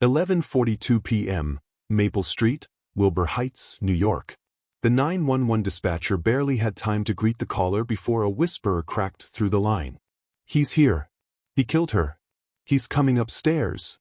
11:42 p.m., Maple Street, Wilbur Heights, New York. The 911 dispatcher barely had time to greet the caller before a whisperer cracked through the line. "He's here. He killed her. He's coming upstairs."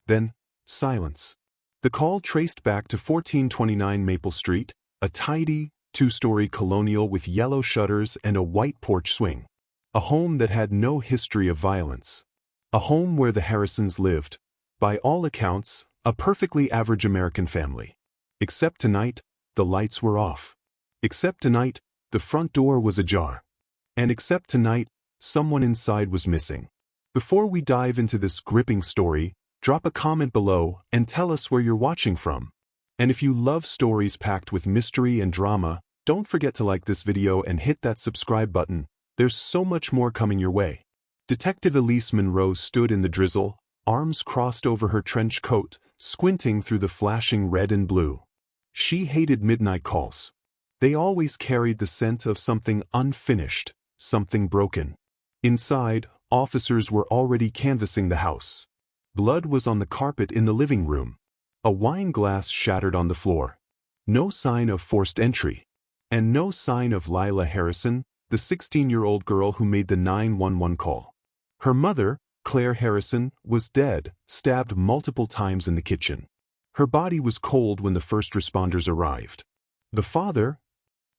Then, silence. The call traced back to 1429 Maple Street, a tidy, two-story colonial with yellow shutters and a white porch swing. A home that had no history of violence. A home where the Harrisons lived, by all accounts, a perfectly average American family. Except tonight, the lights were off. Except tonight, the front door was ajar. And except tonight, someone inside was missing. Before we dive into this gripping story, drop a comment below and tell us where you're watching from. And if you love stories packed with mystery and drama, don't forget to like this video and hit that subscribe button. There's so much more coming your way. Detective Elise Monroe stood in the drizzle, arms crossed over her trench coat, squinting through the flashing red and blue. She hated midnight calls. They always carried the scent of something unfinished, something broken. Inside, officers were already canvassing the house. Blood was on the carpet in the living room. A wine glass shattered on the floor. No sign of forced entry. And no sign of Lila Harrison, the 16-year-old girl who made the 911 call. Her mother, Claire Harrison, was dead, stabbed multiple times in the kitchen. Her body was cold when the first responders arrived. The father?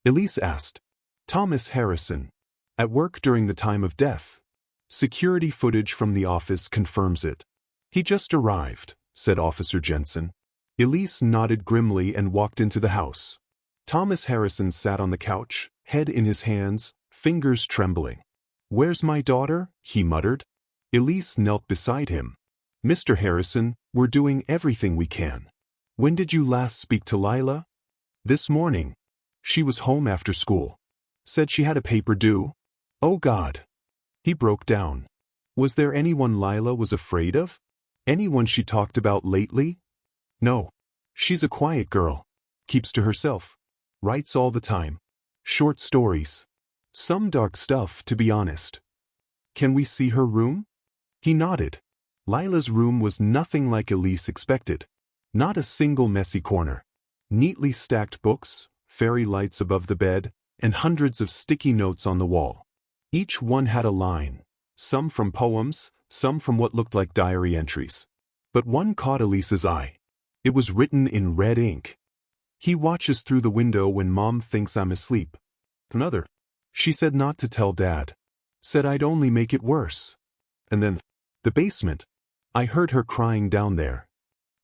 Elise asked. Thomas Harrison. At work during the time of death. Security footage from the office confirms it. He just arrived, said Officer Jensen. Elise nodded grimly and walked into the house. Thomas Harrison sat on the couch, head in his hands, fingers trembling. "Where's my daughter?" he muttered. Elise knelt beside him. "Mr. Harrison, we're doing everything we can. When did you last speak to Lila?" "This morning. She was home after school. Said she had a paper due." "Oh God." He broke down. "Was there anyone Lila was afraid of? Anyone she talked about lately?" "No. She's a quiet girl. Keeps to herself. Writes all the time. Short stories. Some dark stuff, to be honest." "Can we see her room?" He nodded. Lila's room was nothing like Elise expected. Not a single messy corner. Neatly stacked books, fairy lights above the bed, and hundreds of sticky notes on the wall. Each one had a line. Some from poems, some from what looked like diary entries. But one caught Elise's eye. It was written in red ink. "He watches through the window when Mom thinks I'm asleep." Another. "She said not to tell Dad. Said I'd only make it worse." And then, "The basement. I heard her crying down there."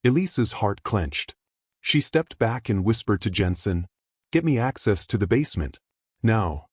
Elise's heart clenched. She stepped back and whispered to Jensen, "Get me access to the basement. Now."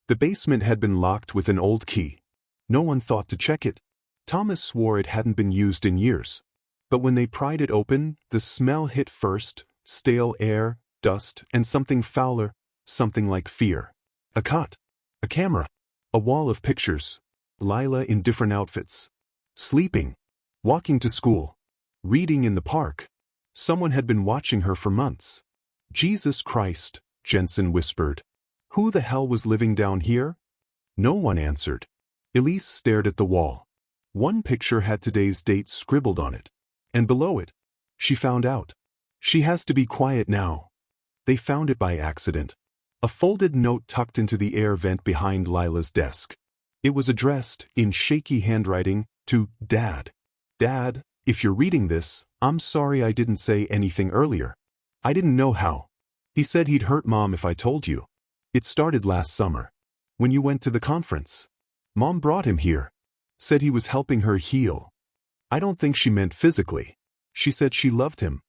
The basement had been locked with an old key. No one thought to check it. Thomas swore it hadn't been used in years. But when they pried it open, the smell hit first, stale air, dust, and something fouler, something like fear. A cot. A camera. A wall of pictures. Lila in different outfits. Sleeping. Walking to school. Reading in the park. Someone had been watching her for months. "Jesus Christ," Jensen whispered. "Who the hell was living down here?" No one answered. Elise stared at the wall. One picture had today's date scribbled on it. And below it, she found out. "She has to be quiet now." They found it by accident. A folded note tucked into the air vent behind Lila's desk. It was addressed, in shaky handwriting, to Dad. "Dad, if you're reading this, I'm sorry I didn't say anything earlier. I didn't know how. He said he'd hurt Mom if I told you. It started last summer. When you went to the conference. Mom brought him here. Said he was helping her heal. I don't think she meant physically. She said she loved him.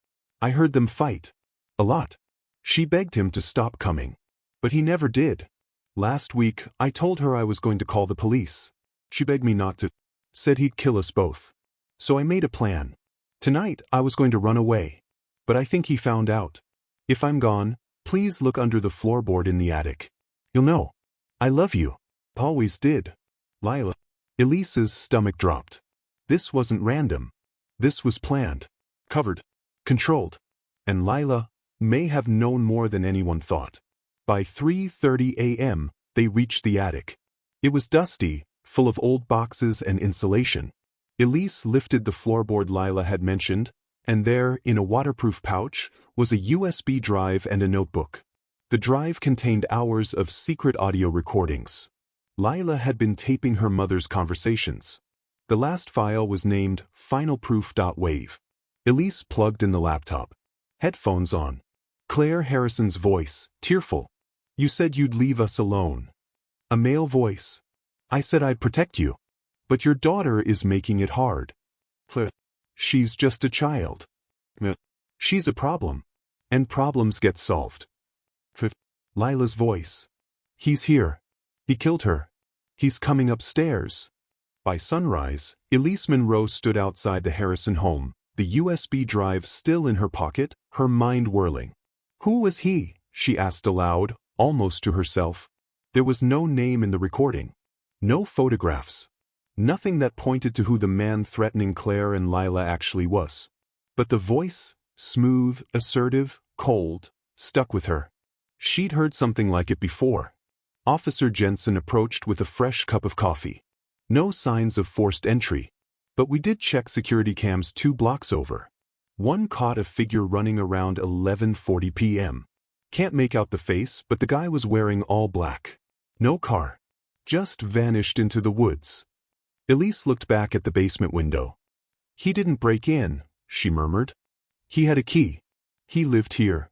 I heard them fight. A lot. She begged him to stop coming. But he never did. Last week, I told her I was going to call the police. She begged me not to. Said he'd kill us both. So I made a plan. Tonight, I was going to run away. But I think he found out. If I'm gone, please look under the floorboard in the attic. You'll know. I love you. Always did. Lila." Elise's stomach dropped. This wasn't random. This was planned. Covered. Controlled. And Lila may have known more than anyone thought. By 3:30 a.m., they reached the attic. It was dusty, full of old boxes and insulation. Elise lifted the floorboard Lila had mentioned, And there, in a waterproof pouch, was a USB drive and a notebook. The drive contained hours of secret audio recordings. Lila had been taping her mother's conversations. The last file was named finalproof.wave. Elise plugged in the laptop. Headphones on. Claire Harrison's voice, tearful. "You said you'd leave us alone." A male voice. "I said I'd protect you. But your daughter is making it hard." Claire. "She's just a child." "She's a problem. And problems get solved." Lila's voice. "He's here. He killed her. He's coming upstairs." By sunrise, Elise Monroe stood outside the Harrison home, the USB drive still in her pocket, her mind whirling. Who was he? She asked aloud, almost to herself. There was no name in the recording. No photographs. Nothing that pointed to who the man threatening Claire and Lila actually was. But the voice, smooth, assertive, cold, stuck with her. She'd heard something like it before. Officer Jensen approached with a fresh cup of coffee. No signs of forced entry. But we did check security cams 2 blocks over. One caught a figure running around 11:40 p.m. Can't make out the face, but the guy was wearing all black. No car. Just vanished into the woods. Elise looked back at the basement window. "He didn't break in," she murmured. "He had a key. He lived here."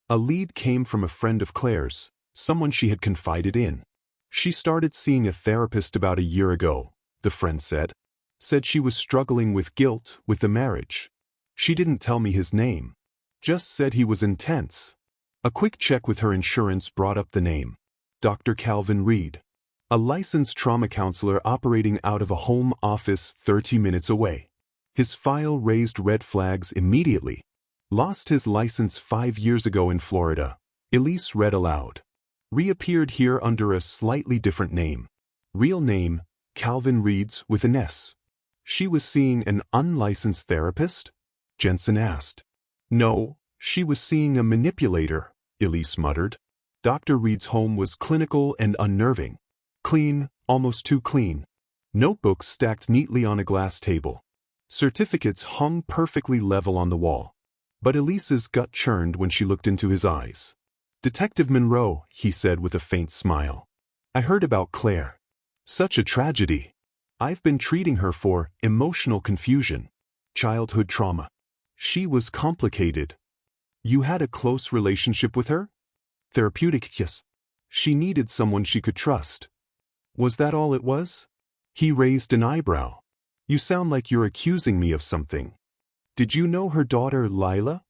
A lead came from a friend of Claire's, someone she had confided in. "She started seeing a therapist about a year ago," the friend said. "Said she was struggling with guilt with the marriage. She didn't tell me his name. Just said he was intense." A quick check with her insurance brought up the name. Dr. Calvin Reed. A licensed trauma counselor operating out of a home office 30 minutes away. His file raised red flags immediately. Lost his license 5 years ago in Florida. Elise read aloud. Reappeared here under a slightly different name. Real name, Calvin Reeds with an S. She was seeing an unlicensed therapist? Jensen asked. No, she was seeing a manipulator, Elise muttered. Dr. Reed's home was clinical and unnerving. Clean, almost too clean. Notebooks stacked neatly on a glass table. Certificates hung perfectly level on the wall. But Elise's gut churned when she looked into his eyes. "Detective Monroe," he said with a faint smile. "I heard about Claire. Such a tragedy. I've been treating her for emotional confusion, childhood trauma. She was complicated." "You had a close relationship with her?" "Therapeutic, yes. She needed someone she could trust." "Was that all it was?" He raised an eyebrow. "You sound like you're accusing me of something. Did you know her daughter, Lila?"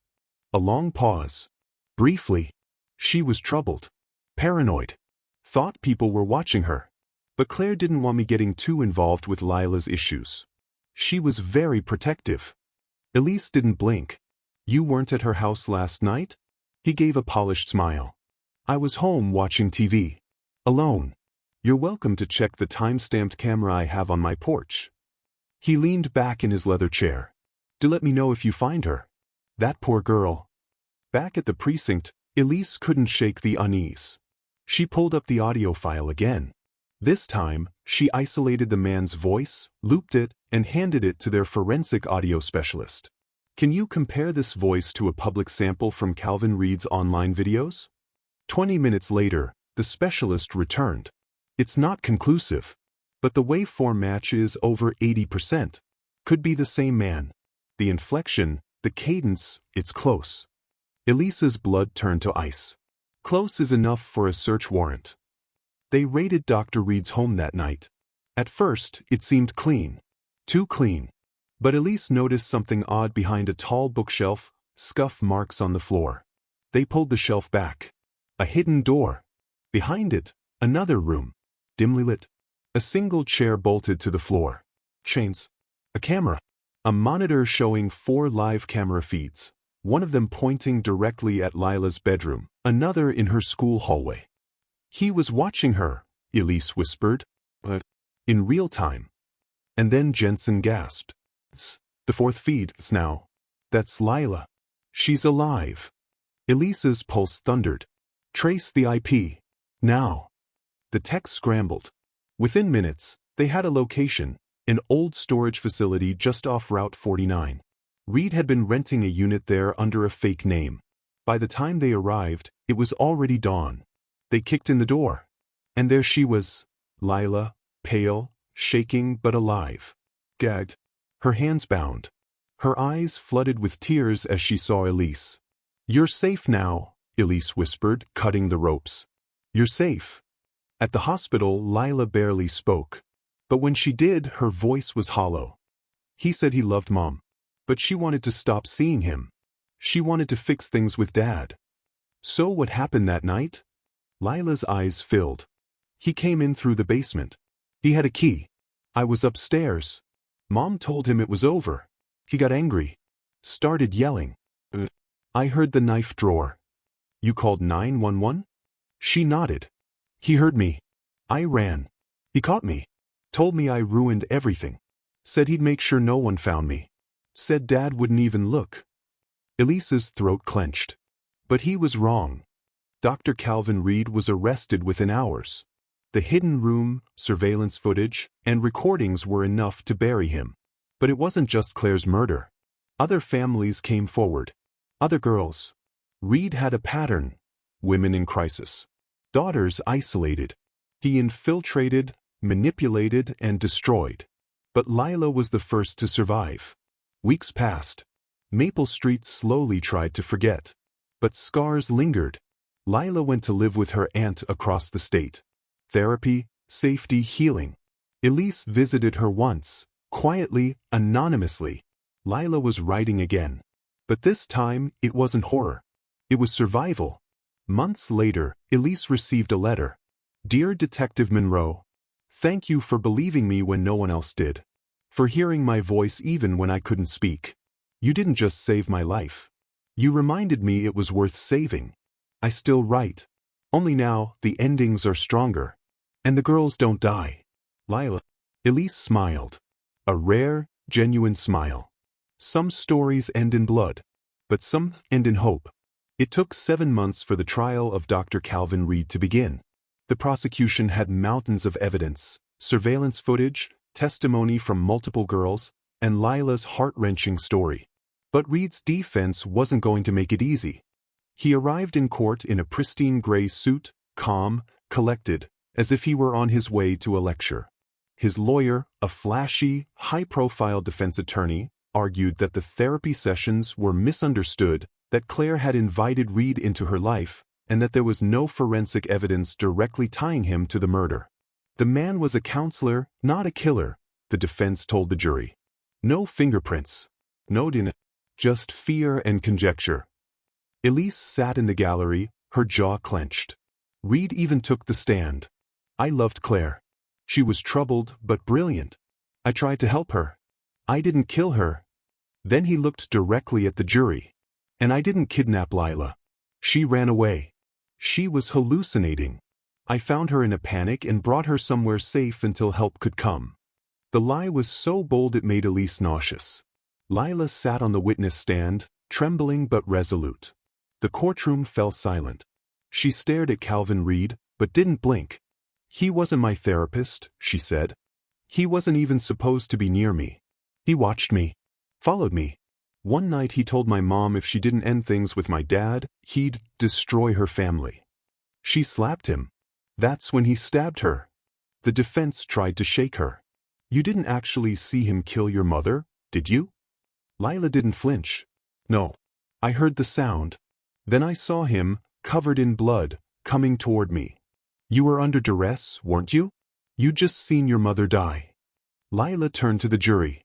A long pause. "Briefly. She was troubled. Paranoid. Thought people were watching her. But Claire didn't want me getting too involved with Lila's issues. She was very protective." Elise didn't blink. "You weren't at her house last night?" He gave a polished smile. "I was home watching TV. Alone. You're welcome to check the time-stamped camera I have on my porch." He leaned back in his leather chair. "Do let me know if you find her. That poor girl." Back at the precinct, Elise couldn't shake the unease. She pulled up the audio file again. This time, she isolated the man's voice, looped it, and handed it to their forensic audio specialist. "Can you compare this voice to a public sample from Calvin Reed's online videos?" 20 minutes later, the specialist returned. "It's not conclusive. But the waveform match is over 80%. Could be the same man. The inflection, the cadence, it's close." Elise's blood turned to ice. Close is enough for a search warrant. They raided Dr. Reed's home that night. At first, it seemed clean. Too clean. But Elise noticed something odd behind a tall bookshelf, scuff marks on the floor. They pulled the shelf back. A hidden door. Behind it, another room. Dimly lit. A single chair bolted to the floor. Chains. A camera. A monitor showing 4 live camera feeds. One of them pointing directly at Lila's bedroom, another in her school hallway. "He was watching her," Elise whispered. "But in real time." And then Jensen gasped. "The 4th feed now. That's Lila. She's alive." Elise's pulse thundered. "Trace the IP. Now." The text scrambled. Within minutes, they had a location, an old storage facility just off Route 49. Reed had been renting a unit there under a fake name. By the time they arrived, it was already dawn. They kicked in the door. And there she was, Lila, pale, shaking but alive. Gagged. Her hands bound. Her eyes flooded with tears as she saw Elise. "You're safe now," Elise whispered, cutting the ropes. "You're safe." At the hospital, Lila barely spoke. But when she did, her voice was hollow. He said he loved Mom. But she wanted to stop seeing him. She wanted to fix things with Dad. "So what happened that night?" Lila's eyes filled. "He came in through the basement. He had a key. I was upstairs. Mom told him it was over. He got angry. Started yelling. I heard the knife drawer." "You called 911? She nodded. "He heard me. I ran. He caught me. Told me I ruined everything. Said he'd make sure no one found me. Said Dad wouldn't even look." Elise's throat clenched. But he was wrong. Dr. Calvin Reed was arrested within hours. The hidden room, surveillance footage, and recordings were enough to bury him. But it wasn't just Claire's murder. Other families came forward. Other girls. Reed had a pattern. Women in crisis. Daughters isolated. He infiltrated, manipulated, and destroyed. But Lila was the first to survive. Weeks passed. Maple Street slowly tried to forget. But scars lingered. Lila went to live with her aunt across the state. Therapy, safety, healing. Elise visited her once, quietly, anonymously. Lila was writing again. But this time, it wasn't horror. It was survival. Months later, Elise received a letter. "Dear Detective Monroe, thank you for believing me when no one else did. For hearing my voice even when I couldn't speak. You didn't just save my life. You reminded me it was worth saving. I still write. Only now, the endings are stronger. And the girls don't die." Lila. Elise smiled. A rare, genuine smile. Some stories end in blood. But some end in hope. It took 7 months for the trial of Dr. Calvin Reed to begin. The prosecution had mountains of evidence, surveillance footage, testimony from multiple girls, and Lila's heart-wrenching story. But Reed's defense wasn't going to make it easy. He arrived in court in a pristine gray suit, calm, collected, as if he were on his way to a lecture. His lawyer, a flashy, high-profile defense attorney, argued that the therapy sessions were misunderstood, that Claire had invited Reed into her life, and that there was no forensic evidence directly tying him to the murder. The man was a counselor, not a killer, the defense told the jury. No fingerprints. No DNA. Just fear and conjecture. Elise sat in the gallery, her jaw clenched. Reed even took the stand. "I loved Claire. She was troubled but brilliant. I tried to help her. I didn't kill her." Then he looked directly at the jury. "And I didn't kidnap Lila. She ran away. She was hallucinating. I found her in a panic and brought her somewhere safe until help could come." The lie was so bold it made Elise nauseous. Lila sat on the witness stand, trembling but resolute. The courtroom fell silent. She stared at Calvin Reed, but didn't blink. "He wasn't my therapist," she said. "He wasn't even supposed to be near me. He watched me. Followed me. One night he told my mom if she didn't end things with my dad, he'd destroy her family. She slapped him. That's when he stabbed her." The defense tried to shake her. "You didn't actually see him kill your mother, did you?" Lila didn't flinch. "No. I heard the sound. Then I saw him, covered in blood, coming toward me. You were under duress, weren't you? You'd just seen your mother die." Lila turned to the jury.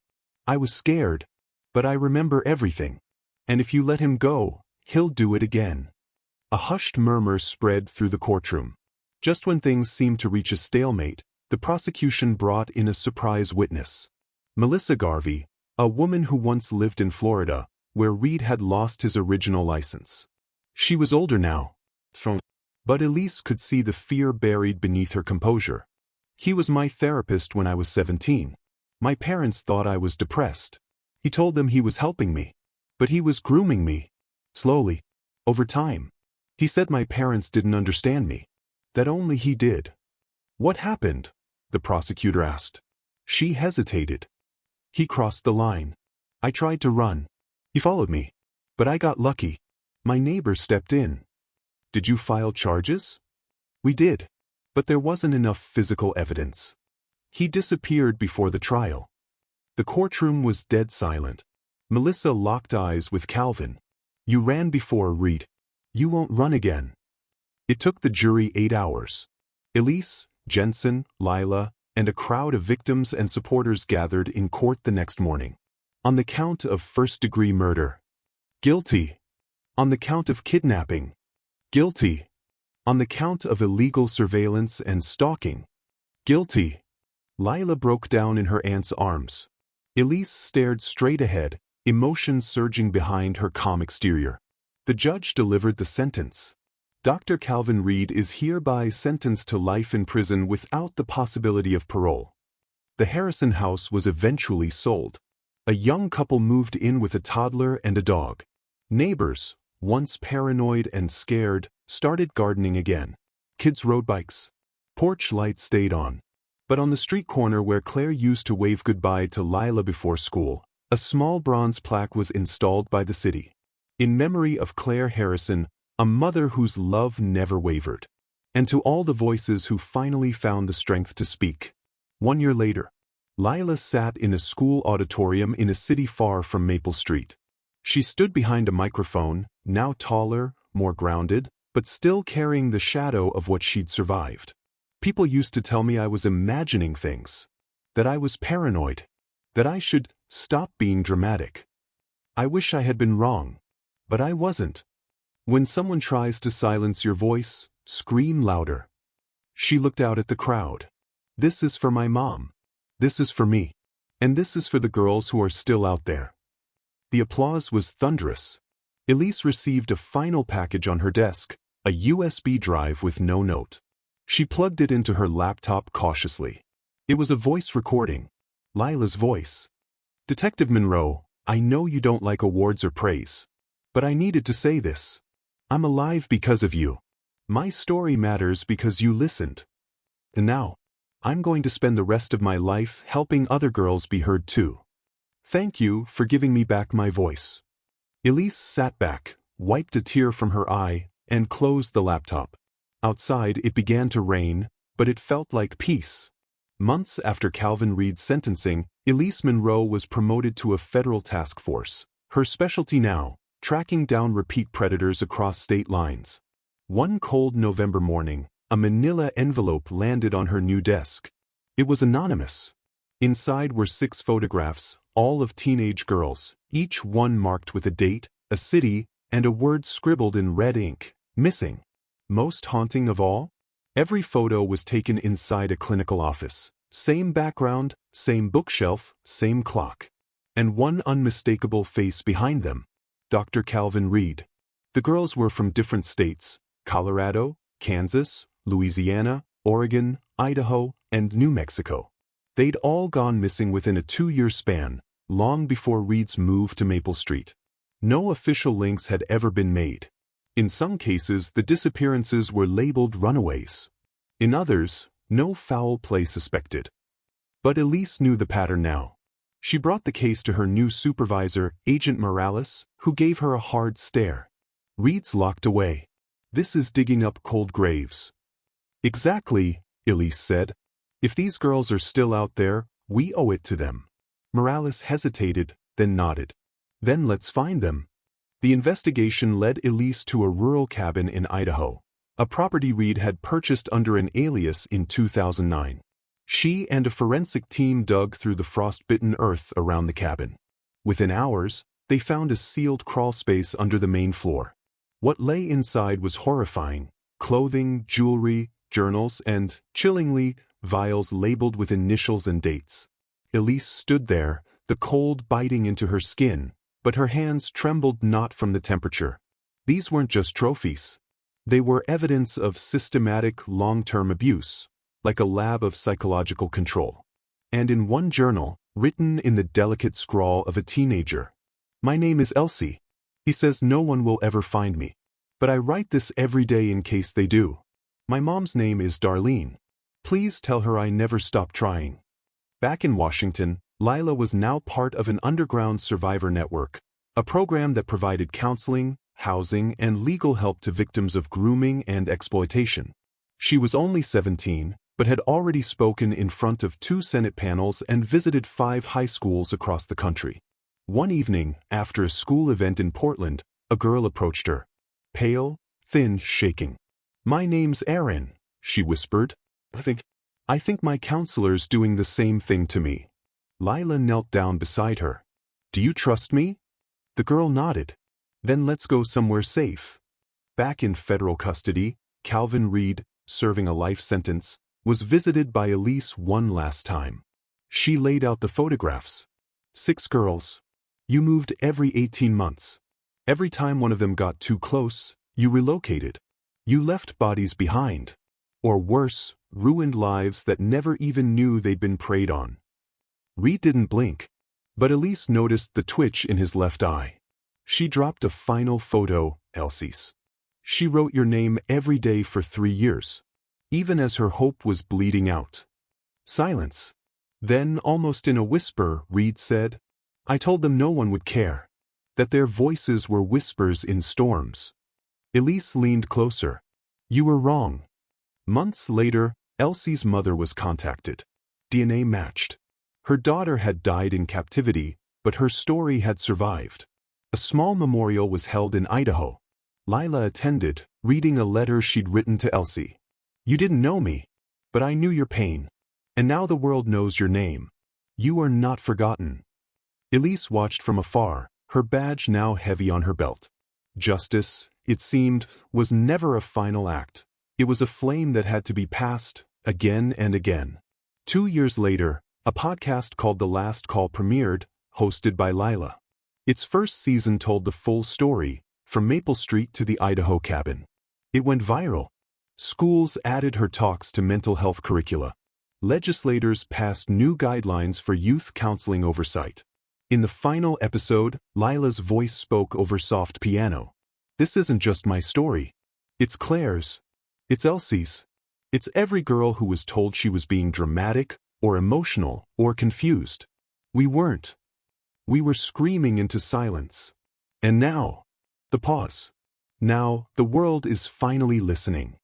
"I was scared. But I remember everything. And if you let him go, he'll do it again." A hushed murmur spread through the courtroom. Just when things seemed to reach a stalemate, the prosecution brought in a surprise witness. Melissa Garvey, a woman who once lived in Florida, where Reed had lost his original license. She was older now. But Elise could see the fear buried beneath her composure. "He was my therapist when I was 17. My parents thought I was depressed. He told them he was helping me. But he was grooming me. Slowly. Over time. He said my parents didn't understand me. That only he did." "What happened?" the prosecutor asked. She hesitated. "He crossed the line. I tried to run. He followed me. But I got lucky. My neighbor stepped in. Did you file charges? We did. But there wasn't enough physical evidence. He disappeared before the trial. The courtroom was dead silent. Melissa locked eyes with Calvin. You ran before, Reed. You won't run again. It took the jury 8 hours. Elise, Jensen, Lila, and a crowd of victims and supporters gathered in court the next morning. On the count of first-degree murder. Guilty. On the count of kidnapping. Guilty. On the count of illegal surveillance and stalking. Guilty. Lila broke down in her aunt's arms. Elise stared straight ahead, emotions surging behind her calm exterior. The judge delivered the sentence. Dr. Calvin Reed is hereby sentenced to life in prison without the possibility of parole. The Harrison house was eventually sold. A young couple moved in with a toddler and a dog. Neighbors, once paranoid and scared, started gardening again. Kids rode bikes. Porch lights stayed on. But on the street corner where Claire used to wave goodbye to Lila before school, a small bronze plaque was installed by the city. In memory of Claire Harrison, a mother whose love never wavered. And to all the voices who finally found the strength to speak. 1 year later, Lila sat in a school auditorium in a city far from Maple Street. She stood behind a microphone, now taller, more grounded, but still carrying the shadow of what she'd survived. People used to tell me I was imagining things, that I was paranoid, that I should stop being dramatic. I wish I had been wrong, but I wasn't. When someone tries to silence your voice, scream louder. She looked out at the crowd. This is for my mom. This is for me. And this is for the girls who are still out there. The applause was thunderous. Elise received a final package on her desk, a USB drive with no note. She plugged it into her laptop cautiously. It was a voice recording. Lila's voice. Detective Monroe, I know you don't like awards or praise. But I needed to say this. I'm alive because of you. My story matters because you listened. And now, I'm going to spend the rest of my life helping other girls be heard too. Thank you for giving me back my voice. Elise sat back, wiped a tear from her eye, and closed the laptop. Outside it began to rain, but it felt like peace. Months after Calvin Reed's sentencing, Elise Monroe was promoted to a federal task force. Her specialty now, tracking down repeat predators across state lines. One cold November morning, a manila envelope landed on her new desk. It was anonymous. Inside were 6 photographs, all of teenage girls, each one marked with a date, a city, and a word scribbled in red ink, missing. Most haunting of all? Every photo was taken inside a clinical office. Same background, same bookshelf, same clock. And one unmistakable face behind them. Dr. Calvin Reed. The girls were from different states, Colorado, Kansas, Louisiana, Oregon, Idaho, and New Mexico. They'd all gone missing within a 2-year span, long before Reed's move to Maple Street. No official links had ever been made. In some cases, the disappearances were labeled runaways. In others, no foul play suspected. But Elise knew the pattern now. She brought the case to her new supervisor, Agent Morales, who gave her a hard stare. Reed's locked away. This is digging up cold graves. Exactly, Elise said. If these girls are still out there, we owe it to them. Morales hesitated, then nodded. Then let's find them. The investigation led Elise to a rural cabin in Idaho, a property Reed had purchased under an alias in 2009. She and a forensic team dug through the frost-bitten earth around the cabin. Within hours, they found a sealed crawl space under the main floor. What lay inside was horrifying: clothing, jewelry, journals, and, chillingly, vials labeled with initials and dates. Elise stood there, the cold biting into her skin, but her hands trembled not from the temperature. These weren't just trophies. They were evidence of systematic, long-term abuse, like a lab of psychological control. And in one journal, written in the delicate scrawl of a teenager, "My name is Elsie. He says no one will ever find me. But I write this every day in case they do. My mom's name is Darlene. Please tell her I never stopped trying." Back in Washington, Lila was now part of an underground survivor network, a program that provided counseling, housing, and legal help to victims of grooming and exploitation. She was only 17, but had already spoken in front of 2 Senate panels and visited 5 high schools across the country. One evening, after a school event in Portland, a girl approached her. Pale, thin, shaking. "My name's Erin," she whispered. I think my counselor's doing the same thing to me." Lila knelt down beside her. "Do you trust me?" The girl nodded. "Then let's go somewhere safe." Back in federal custody, Calvin Reed, serving a life sentence, was visited by Elise one last time. She laid out the photographs. 6 girls. You moved every 18 months. Every time one of them got too close, you relocated. You left bodies behind. Or worse, ruined lives that never even knew they'd been preyed on. Reed didn't blink, but Elise noticed the twitch in his left eye. She dropped a final photo, Elsie's. She wrote your name every day for 3 years, even as her hope was bleeding out. Silence. Then, almost in a whisper, Reed said, "I told them no one would care, that their voices were whispers in storms." Elise leaned closer. "You were wrong." Months later, Elsie's mother was contacted. DNA matched. Her daughter had died in captivity, but her story had survived. A small memorial was held in Idaho. Lila attended, reading a letter she'd written to Elsie. "You didn't know me, but I knew your pain. And now the world knows your name. You are not forgotten." Elise watched from afar, her badge now heavy on her belt. Justice, it seemed, was never a final act. It was a flame that had to be passed, again and again. 2 years later, a podcast called The Last Call premiered, hosted by Lila. Its first season told the full story, from Maple Street to the Idaho cabin. It went viral. Schools added her talks to mental health curricula. Legislators passed new guidelines for youth counseling oversight. In the final episode, Lila's voice spoke over soft piano. "This isn't just my story. It's Claire's. It's Elsie's. It's every girl who was told she was being dramatic, or emotional, or confused. We weren't. We were screaming into silence. And now, the pause. Now, the world is finally listening."